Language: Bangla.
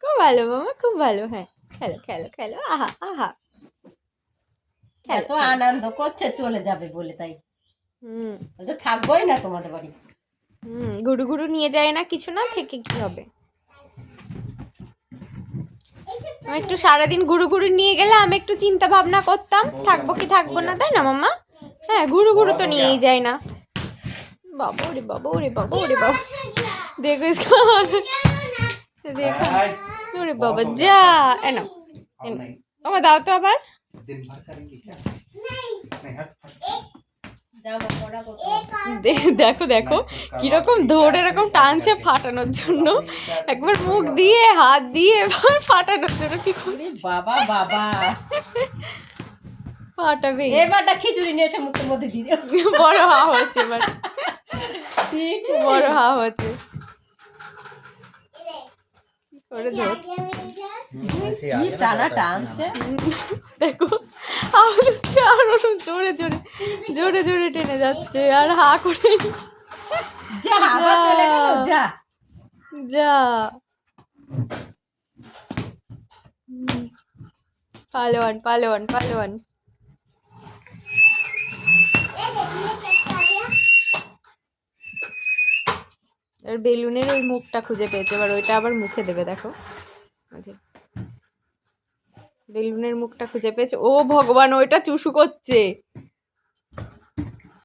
খুব ভালো মামা, খুব ভালো। হ্যাঁ, খেলো খেলো খেলো, আহা আহা, এত আনন্দ করছে চলে যাবে বলে, তাই বলছে থাকবোই না তোমাদের বাড়ি। গুরু গুরু নিয়ে যায় না, কিছু না থেকে কি হবে? আমি একটু সারাদিন গুরু গুরু নিয়ে গেলে আমি একটু চিন্তা ভাবনা করতাম থাকবো কি থাকবো না, তাই না মাম্মা? হ্যাঁ, গুরু গুরু তো নিয়েই যায় না। বাবা ওরে বাবা, ওরে বাবা, ওরে বাবা, দেখো দেখো, ওরে বাবা যা, এনো আমার দাও তো আবার। দেখো দেখো কিরকম ধরে এরকম টানছে ফাটানোর জন্য, একবার মুখ দিয়ে হাত দিয়ে এবার ফাটানোর জন্য। কি করে বাবা বাবা, ফাটাবে এবারটা খিচুড়ি নিয়ে এসে মুখের মধ্যে দিয়ে দিও। বড় হা হচ্ছে এবার, ঠিক বড় হা হচ্ছে করে ধর। কি টানা টানছে দেখো আরো জোরে জোরে জোরে জোরে টেনে যাচ্ছে আর হা করে। যা আবার চলে গেল, যা যা পালোয়ান পালোয়ান পালোয়ান। আর বেলুনের ওই মুখটা খুঁজে পেয়েছে, এবার ওইটা আবার মুখে দেবে। দেখো বেলুনের মুখটা খুঁজে পেয়েছে। ও ভগবান, ওইটা চুষু করছে।